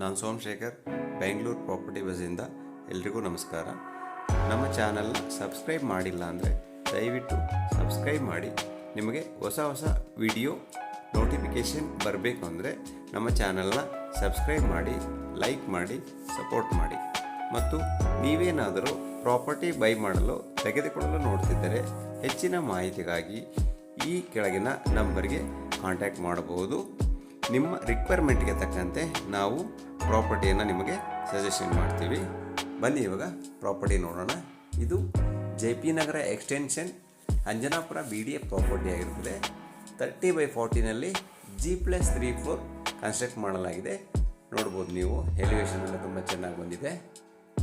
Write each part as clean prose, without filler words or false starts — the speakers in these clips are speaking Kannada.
ನಾನು ಸೋಮಶೇಖರ್, ಬೆಂಗಳೂರು ಪ್ರಾಪರ್ಟಿ ಬಸ್ಸಿಂದ. ಎಲ್ರಿಗೂ ನಮಸ್ಕಾರ. ನಮ್ಮ ಚಾನಲ್ನ ಸಬ್ಸ್ಕ್ರೈಬ್ ಮಾಡಿಲ್ಲ ಅಂದರೆ ದಯವಿಟ್ಟು ಸಬ್ಸ್ಕ್ರೈಬ್ ಮಾಡಿ. ನಿಮಗೆ ಹೊಸ ಹೊಸ ವಿಡಿಯೋ ನೋಟಿಫಿಕೇಷನ್ ಬರಬೇಕು ಅಂದರೆ ನಮ್ಮ ಚಾನಲ್ನ ಸಬ್ಸ್ಕ್ರೈಬ್ ಮಾಡಿ, ಲೈಕ್ ಮಾಡಿ, ಸಪೋರ್ಟ್ ಮಾಡಿ. ಮತ್ತು ನೀವೇನಾದರೂ ಪ್ರಾಪರ್ಟಿ ಬೈ ಮಾಡಲು ತೆಗೆದುಕೊಳ್ಳಲು ನೋಡ್ತಿದ್ದರೆ ಹೆಚ್ಚಿನ ಮಾಹಿತಿಗಾಗಿ ಈ ಕೆಳಗಿನ ನಂಬರ್ಗೆ ಕಾಂಟ್ಯಾಕ್ಟ್ ಮಾಡಬಹುದು. ನಿಮ್ಮ ರಿಕ್ವೈರ್ಮೆಂಟ್ಗೆ ತಕ್ಕಂತೆ ನಾವು ಪ್ರಾಪರ್ಟಿಯನ್ನು ನಿಮಗೆ ಸಜೆಷನ್ ಮಾಡ್ತೀವಿ. ಬನ್ನಿ ಇವಾಗ ಪ್ರಾಪರ್ಟಿ ನೋಡೋಣ. ಇದು JP ನಗರ ಎಕ್ಸ್ಟೆನ್ಷನ್ ಅಂಜನಾಪುರ BDA ಪ್ರಾಪರ್ಟಿ ಆಗಿರುತ್ತದೆ. 30/40ನಲ್ಲಿ G+3 ಫ್ಲೋರ್ ಕನ್ಸ್ಟ್ರಕ್ಟ್ ಮಾಡಲಾಗಿದೆ. ನೋಡ್ಬೋದು ನೀವು, ಎಲಿವೇಶನ್ ಎಲ್ಲ ತುಂಬ ಚೆನ್ನಾಗಿ ಬಂದಿದೆ.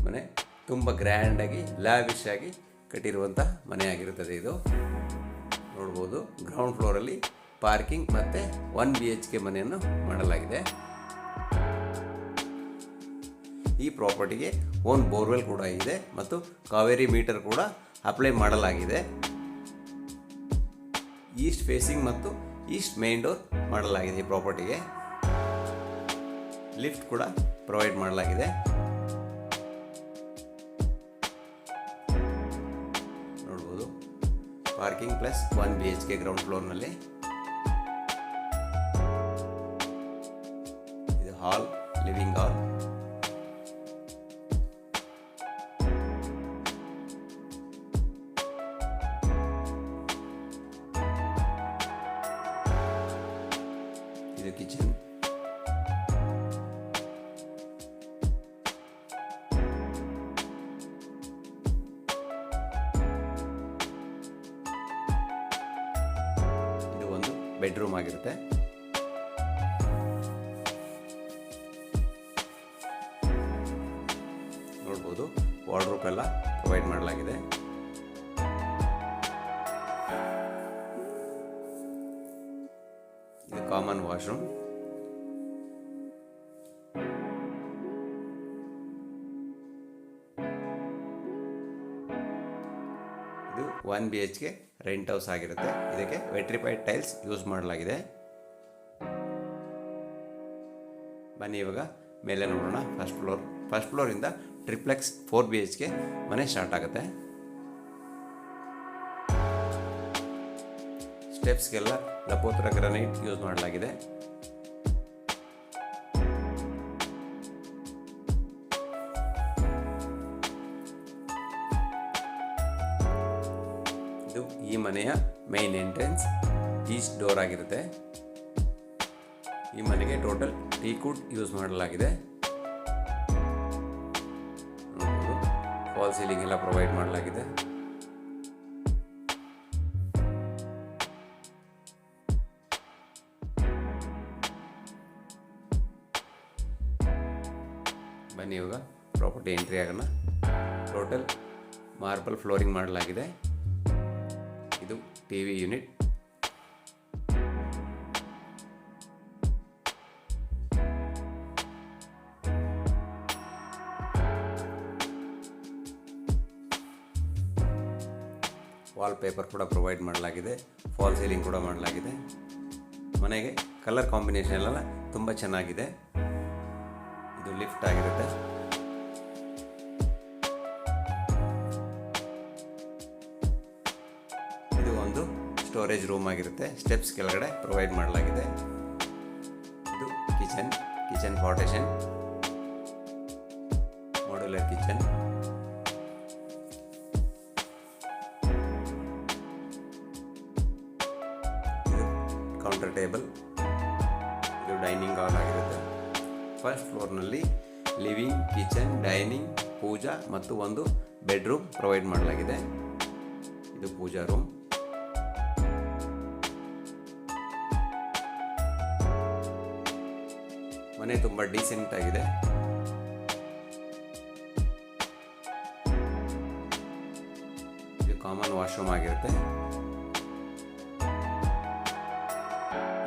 ಮನೆ ತುಂಬ ಗ್ರ್ಯಾಂಡಾಗಿ ಲ್ಯಾವಿಶ್ ಆಗಿ ಕಟ್ಟಿರುವಂಥ ಮನೆ ಆಗಿರುತ್ತದೆ. ಇದು ನೋಡ್ಬೋದು, ಗ್ರೌಂಡ್ ಫ್ಲೋರಲ್ಲಿ ಪಾರ್ಕಿಂಗ್ ಮತ್ತು 1 BHK ಮನೆಯನ್ನು ಮಾಡಲಾಗಿದೆ. ಈ ಪ್ರಾಪರ್ಟಿಗೆ ಓನ್ ಬೋರ್ವೆಲ್ ಕೂಡ ಇದೆ ಮತ್ತು ಕಾವೇರಿ ಮೀಟರ್ ಕೂಡ ಅಪ್ಲೈ ಮಾಡಲಾಗಿದೆ. ಈಸ್ಟ್ ಫೇಸಿಂಗ್ ಮತ್ತು ಈಸ್ಟ್ ಮೇನ್ ಡೋರ್ ಮಾಡಲಾಗಿದೆ. ಈ ಪ್ರಾಪರ್ಟಿಗೆ ಲಿಫ್ಟ್ ಕೂಡ ಪ್ರೊವೈಡ್ ಮಾಡಲಾಗಿದೆ. ನೋಡ್ಬೋದು, ಪಾರ್ಕಿಂಗ್ ಪ್ಲಸ್ 1 BHK ಗ್ರೌಂಡ್ ಫ್ಲೋರ್ನಲ್ಲಿ. ಇದು ಹಾಲ್, ಲಿವಿಂಗ್ ಹಾಲ್. ಇದು ಕಿಚನ್. ಇದು ಒಂದು ಬೆಡ್ರೂಮ್ ಆಗಿರುತ್ತೆ. ನೋಡ್ಬೋದು, ವಾರ್ಡ್ರೋಬ್ ಎಲ್ಲ ಪ್ರೊವೈಡ್ ಮಾಡಲಾಗಿದೆ. ಇದು ಕಾಮನ್ ವಾಶ್ರೂಮ್. ಇದು 1 BHK ರೆಂಟ್ ಹೌಸ್ ಆಗಿರುತ್ತೆ. ಇದಕ್ಕೆ ವೆಟ್ರಿಫೈಡ್ ಟೈಲ್ಸ್ ಯೂಸ್ ಮಾಡಲಾಗಿದೆ. ಬನ್ನಿ ಇವಾಗ ಮೇಲೆ ನೋಡೋಣ. ಫಸ್ಟ್ ಫ್ಲೋರಿಂದ ಟ್ರಿಪ್ಲೆಕ್ಸ್ 4 BHK ಮನೆ ಸ್ಟಾರ್ಟ್ ಆಗುತ್ತೆ. ಸ್ಟೆಪ್ಸ್ಗೆಲ್ಲ ಲಪೋತ್ರ ಗ್ರಾನೈಟ್ ಯೂಸ್ ಮಾಡಲಾಗಿದೆ. ಇದು ಈ ಮನೆಯ ಮೇನ್ ಎಂಟ್ರೆನ್ಸ್, ಈಸ್ಟ್ ಡೋರ್ ಆಗಿರುತ್ತೆ. ಈ ಮನೆಗೆ ಟೋಟಲ್ ಟೀಕ್ವುಡ್ ಯೂಸ್ ಮಾಡಲಾಗಿದೆ. ಫಾಲ್ ಸೀಲಿಂಗ್ ಎಲ್ಲ ಪ್ರೊವೈಡ್ ಮಾಡಲಾಗಿದೆ. ಬನ್ನಿ ಇವಾಗ ಪ್ರಾಪರ್ಟಿ ಎಂಟ್ರಿ ಆಗೋಣ. ಟೋಟಲ್ ಮಾರ್ಬಲ್ ಫ್ಲೋರಿಂಗ್ ಮಾಡಲಾಗಿದೆ. ಇದು TV ಯೂನಿಟ್. ವಾಲ್ ಪೇಪರ್ ಕೂಡ ಪ್ರೊವೈಡ್ ಮಾಡಲಾಗಿದೆ. ಫಾಲ್ ಸೀಲಿಂಗ್ ಕೂಡ ಮಾಡಲಾಗಿದೆ. ಮನೆಗೆ ಕಲರ್ ಕಾಂಬಿನೇಷನ್ ಎಲ್ಲ ತುಂಬ ಚೆನ್ನಾಗಿದೆ. ಇದು ಲಿಫ್ಟ್ ಆಗಿರುತ್ತೆ. ಇದು ಒಂದು ಸ್ಟೋರೇಜ್ ರೂಮ್ ಆಗಿರುತ್ತೆ. ಸ್ಟೆಪ್ಸ್ ಕೆಳಗಡೆ ಪ್ರೊವೈಡ್ ಮಾಡಲಾಗಿದೆ. ಇದು kitchen partition, modular kitchen. Counter table. ಇದು ಡೈನಿಂಗ್ ಹಾಲ್ ಆಗಿರುತ್ತೆ. ಫಸ್ಟ್ ಫ್ಲೋರ್ನಲ್ಲಿ ಲಿವಿಂಗ್, ಕಿಚನ್, ಡೈನಿಂಗ್, ಪೂಜಾ ಮತ್ತು ಒಂದು ಬೆಡ್ರೂಮ್ ಪ್ರೊವೈಡ್ ಮಾಡಲಾಗಿದೆ. ಇದು ಪೂಜಾ ರೂಮ್. ಮನೆ ತುಂಬ ಡೀಸೆಂಟ್ ಆಗಿದೆ. ಇದು ಕಾಮನ್ ವಾಶ್ರೂಮ್ ಆಗಿರುತ್ತೆ.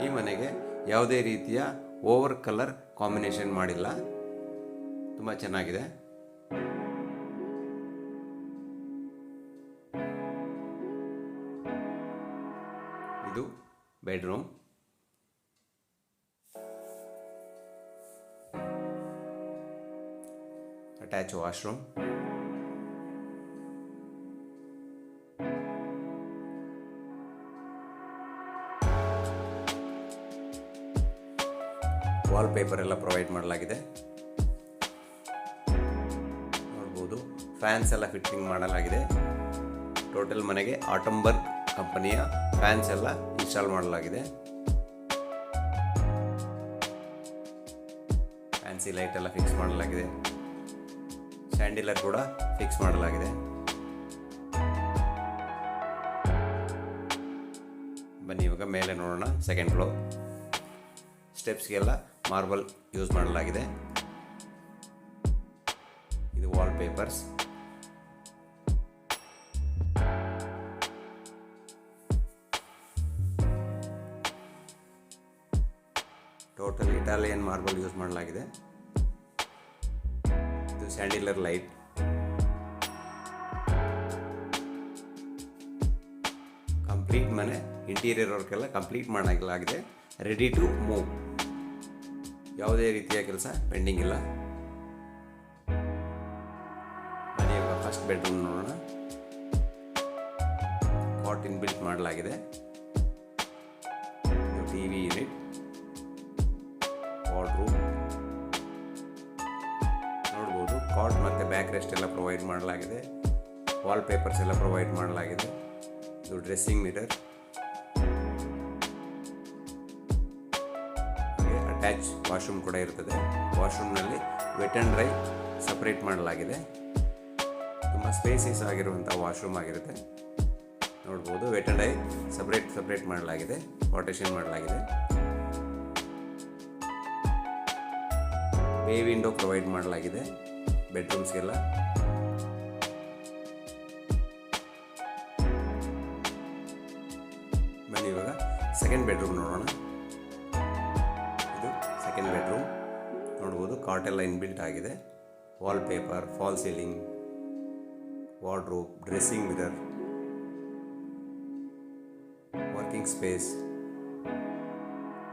ಈ ಮನೆಗೆ ಯಾವುದೇ ರೀತಿಯ ಓವರ್ ಕಲರ್ ಕಾಂಬಿನೇಷನ್ ಮಾಡಿಲ್ಲ. ತುಂಬ ಚೆನ್ನಾಗಿದೆ. ಇದು bedroom. Attach washroom, wall paper ಎಲ್ಲ ಪ್ರೊವೈಡ್ ಮಾಡಲಾಗಿದೆ. ನೋಡ್ಬೋದು ಫ್ಯಾನ್ಸ್ ಎಲ್ಲ ಫಿಟ್ಟಿಂಗ್ ಮಾಡಲಾಗಿದೆ. ಟೋಟಲ್ ಮನೆಗೆ ಆಟಂಬರ್ಗ್ ಕಂಪನಿಯ ಫ್ಯಾನ್ಸ್ ಎಲ್ಲ ಇನ್ಸ್ಟಾಲ್ ಮಾಡಲಾಗಿದೆ. ಫ್ಯಾನ್ಸಿ ಲೈಟ್ ಎಲ್ಲ ಫಿಕ್ಸ್ ಮಾಡಲಾಗಿದೆ. ಸ್ಯಾಂಡಿಲರ್ ಕೂಡ ಫಿಕ್ಸ್ ಮಾಡಲಾಗಿದೆ. ಬನ್ನಿ ಇವಾಗ ಮೇಲೆ ನೋಡೋಣ. Second floor. ಸ್ಟೆಪ್ಸ್ಗೆಲ್ಲ ಮಾರ್ಬಲ್ ಯೂಸ್ ಮಾಡಲಾಗಿದೆ. ಇದು wall papers. Total Italian marble use ಮಾಡಲಾಗಿದೆ. ಇದು ಸ್ಯಾಂಡಿಲರ್ ಲೈಟ್. ಕಂಪ್ಲೀಟ್ ಮನೆ ಇಂಟೀರಿಯರ್ ವರ್ಕ್ ಎಲ್ಲ ಕಂಪ್ಲೀಟ್ ಮಾಡಲಾಗಿದೆ. Ready to move. ಯಾವುದೇ ರೀತಿಯ ಕೆಲಸ ಪೆಂಡಿಂಗ್ ಇಲ್ಲ. ಬನ್ನಿ ಇವಾಗ ಫಸ್ಟ್ ಬೆಡ್ರೂಮ್ ನೋಡೋಣ. ಕಾಟ್ ಇನ್ ಬಿಲ್ಟ್ ಮಾಡಲಾಗಿದೆ. ಟಿವಿ ಯೂನಿಟ್, ವಾರ್ಡ್ರೂಮ್ ನೋಡ್ಬೋದು. ಕಾಟ್ ಮತ್ತು ಬ್ಯಾಕ್ ರೆಸ್ಟ್ ಎಲ್ಲ ಪ್ರೊವೈಡ್ ಮಾಡಲಾಗಿದೆ. ವಾಲ್ ಪೇಪರ್ಸ್ ಎಲ್ಲ ಪ್ರೊವೈಡ್ ಮಾಡಲಾಗಿದೆ. ಇದು ಡ್ರೆಸ್ಸಿಂಗ್ ಮಿರರ್, ಅಟ್ಯಾಚ್ ವಾಶ್ರೂಮ್ ಕೂಡ ಇರ್ತದೆ. ವಾಶ್ರೂಮ್ನಲ್ಲಿ ವೆಟ್ ಆ್ಯಂಡ್ ಡ್ರೈ ಸಪ್ರೇಟ್ ಮಾಡಲಾಗಿದೆ. ತುಂಬ ಸ್ಪೇಸಿಯಸ್ ಆಗಿರುವಂಥ ವಾಶ್ರೂಮ್ ಆಗಿರುತ್ತೆ. ನೋಡ್ಬೋದು ವೆಟ್ ಆ್ಯಂಡ್ ಡ್ರೈ ಸಪ್ರೇಟ್ ಮಾಡಲಾಗಿದೆ. ಪಾರ್ಟಿಷನ್ ಮಾಡಲಾಗಿದೆ. ಬೇ ವಿಂಡೋ ಪ್ರೊವೈಡ್ ಮಾಡಲಾಗಿದೆ ಬೆಡ್ರೂಮ್ಸ್ಗೆಲ್ಲ. ಬನ್ನಿ ಇವಾಗ ಸೆಕೆಂಡ್ ಬೆಡ್ರೂಮ್ ನೋಡೋಣ. ಸೆಕೆಂಡ್ ಬೆಡ್ರೂಮ್ ನೋಡ್ಬೋದು. ಕಾಟ್ ಎಲ್ಲ ಇನ್ಬಿಲ್ಟ್ ಆಗಿದೆ. Wall paper, fall ceiling, wardrobe, dressing mirror, working space,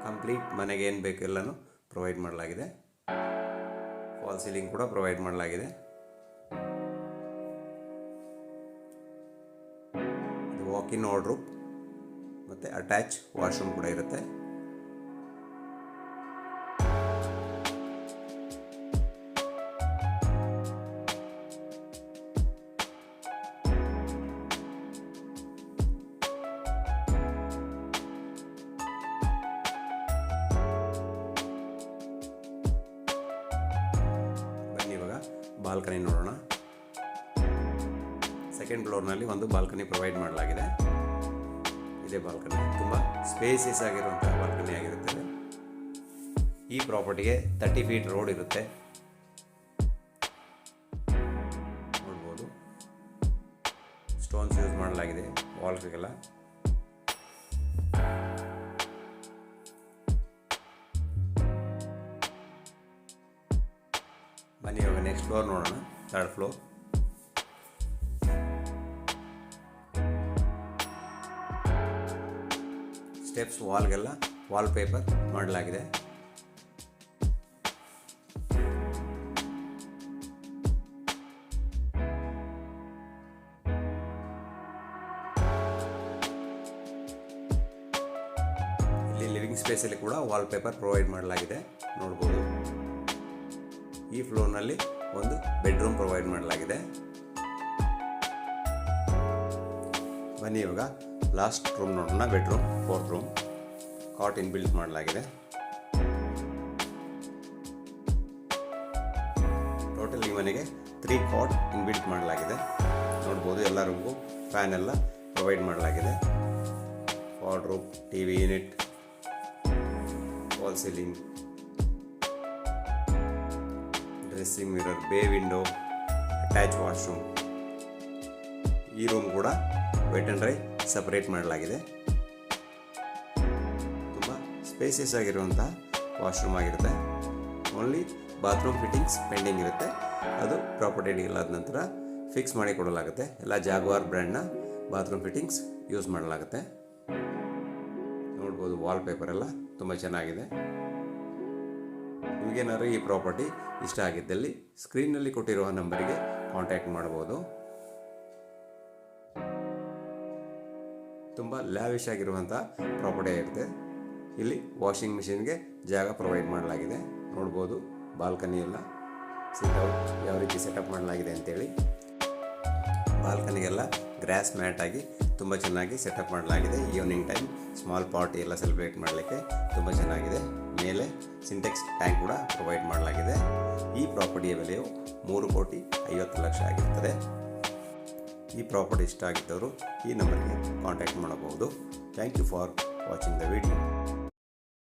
complete ಮನೆಗೆ ಏನು ಬೇಕು ಎಲ್ಲನೂ ಪ್ರೊವೈಡ್ ಮಾಡಲಾಗಿದೆ. ಫಾಲ್ ಸೀಲಿಂಗ್ ಕೂಡ ಪ್ರೊವೈಡ್ ಮಾಡಲಾಗಿದೆ. ವಾಕ್ ಇನ್ ವಾರ್ಡ್ರೋಬ್ ಮತ್ತು ಅಟ್ಯಾಚ್ ವಾಶ್ರೂಮ್ ಕೂಡ ಇರುತ್ತೆ. ಬಾಲ್ಕನಿ ನೋಡೋಣ. ಸೆಕೆಂಡ್ ಫ್ಲೋರ್ನಲ್ಲಿ ಒಂದು ಬಾಲ್ಕನಿ ಪ್ರೊವೈಡ್ ಮಾಡಲಾಗಿದೆ. ಇದೇ ಬಾಲ್ಕನಿ ತುಂಬ ಸ್ಪೇಸಿಯಸ್ ಆಗಿರುವಂಥ ಬಾಲ್ಕನಿ ಆಗಿರುತ್ತದೆ. ಈ ಪ್ರಾಪರ್ಟಿಗೆ 30 ಫೀಟ್ ರೋಡ್ ಇರುತ್ತೆ. ನೋಡ್ಬೋದು ಸ್ಟೋನ್ಸ್ ಯೂಸ್ ಮಾಡಲಾಗಿದೆ ವಾಲ್ಸ್ಗೆಲ್ಲ. ಬನ್ನಿ ಇವಾಗ ನೆಕ್ಸ್ಟ್ ಫ್ಲೋರ್ ನೋಡೋಣ. Third floor. ಸ್ಟೆಪ್ಸ್ ವಾಲ್ಗೆಲ್ಲ ವಾಲ್ ಪೇಪರ್ ಮಾಡಲಾಗಿದೆ. ಇಲ್ಲಿ ಲಿವಿಂಗ್ ಸ್ಪೇಸಲ್ಲಿ ಕೂಡ ವಾಲ್ ಪೇಪರ್ ಪ್ರೊವೈಡ್ ಮಾಡಲಾಗಿದೆ. ನೋಡ್ಬೋದು ಈ ಫ್ಲೋರ್ನಲ್ಲಿ ಒಂದು ಬೆಡ್ರೂಮ್ ಪ್ರೊವೈಡ್ ಮಾಡಲಾಗಿದೆ. ಬನ್ನಿ ಇವಾಗ ಲಾಸ್ಟ್ ರೂಮ್ ನೋಡೋಣ. Bedroom, fourth room. Cot in built ಮಾಡಲಾಗಿದೆ. ಟೋಟಲ್ ಈ ಮನೆಗೆ 3 ಕಾಟ್ ಇನ್ ಬಿಲ್ಟ್ ಮಾಡಲಾಗಿದೆ. ನೋಡ್ಬೋದು ಎಲ್ಲ ರೂಮ್ಗೂ ಫ್ಯಾನ್ ಎಲ್ಲ ಪ್ರೊವೈಡ್ ಮಾಡಲಾಗಿದೆ. Wardrobe, TV unit, wall ceiling, dressing mirror, bay window, attach washroom. ಈ ರೂಮ್ ಕೂಡ ವೆಟ್ ಆ್ಯಂಡ್ ಡ್ರೈ ಸಪ್ರೇಟ್ ಮಾಡಲಾಗಿದೆ. ತುಂಬ ಸ್ಪೇಸಿಯಸ್ ಆಗಿರುವಂಥ ವಾಶ್ರೂಮ್ ಆಗಿರುತ್ತೆ. ಓನ್ಲಿ ಬಾತ್ರೂಮ್ ಫಿಟ್ಟಿಂಗ್ಸ್ ಪೆಂಡಿಂಗ್ ಇರುತ್ತೆ. ಅದು ಪ್ರಾಪರ್ಟಿ ಡೀಲ್ ಆದ ನಂತರ ಫಿಕ್ಸ್ ಮಾಡಿ ಕೊಡಲಾಗುತ್ತೆ. ಎಲ್ಲ ಜಾಗ್ವಾರ್ ಬ್ರ್ಯಾಂಡ್ನ ಬಾತ್ರೂಮ್ ಫಿಟ್ಟಿಂಗ್ಸ್ ಯೂಸ್ ಮಾಡಲಾಗುತ್ತೆ. ನೋಡ್ಬೋದು ವಾಲ್ ಪೇಪರ್ ಎಲ್ಲ ತುಂಬ ಚೆನ್ನಾಗಿದೆ. ನಿಮಗೇನಾದ್ರು ಈ ಪ್ರಾಪರ್ಟಿ ಇಷ್ಟ ಆಗಿದ್ದಲ್ಲಿ ಸ್ಕ್ರೀನ್ನಲ್ಲಿ ಕೊಟ್ಟಿರುವ ನಂಬರಿಗೆ ಕಾಂಟ್ಯಾಕ್ಟ್ ಮಾಡ್ಬೋದು. ತುಂಬ ಲ್ಯಾವಿಶ್ ಆಗಿರುವಂಥ ಪ್ರಾಪರ್ಟಿ ಆಗಿರುತ್ತೆ. ಇಲ್ಲಿ ವಾಷಿಂಗ್ ಮಿಷಿನ್ಗೆ ಜಾಗ ಪ್ರೊವೈಡ್ ಮಾಡಲಾಗಿದೆ. ನೋಡ್ಬೋದು ಬಾಲ್ಕನಿ ಎಲ್ಲ ಸಿಟ್ಔಟ್ ಯಾವ ರೀತಿ ಸೆಟಪ್ ಮಾಡಲಾಗಿದೆ ಅಂತೇಳಿ. ಬಾಲ್ಕನಿಗೆಲ್ಲ ಗ್ರಾಸ್ ಮ್ಯಾಟ್ ಆಗಿ ತುಂಬ ಚೆನ್ನಾಗಿ ಸೆಟಪ್ ಮಾಡಲಾಗಿದೆ. ಈವ್ನಿಂಗ್ ಟೈಮ್ ಸ್ಮಾಲ್ ಪಾರ್ಟಿ ಎಲ್ಲ ಸೆಲೆಬ್ರೇಟ್ ಮಾಡಲಿಕ್ಕೆ ತುಂಬ ಚೆನ್ನಾಗಿದೆ. ಮೇಲೆ ಸಿಂಟೆಕ್ಸ್ ಟ್ಯಾಂಕ್ ಕೂಡ ಪ್ರೊವೈಡ್ ಮಾಡಲಾಗಿದೆ. ಈ ಪ್ರಾಪರ್ಟಿಯ ಬೆಲೆಯು 3,50,00,000 ಆಗಿರುತ್ತದೆ. ಈ ಪ್ರಾಪರ್ಟಿ ಇಷ್ಟ ಆಗಿದ್ದವರು ಈ ನಂಬರ್ಗೆ ಕಾಂಟ್ಯಾಕ್ಟ್ ಮಾಡಬಹುದು. Thank you for watching the video.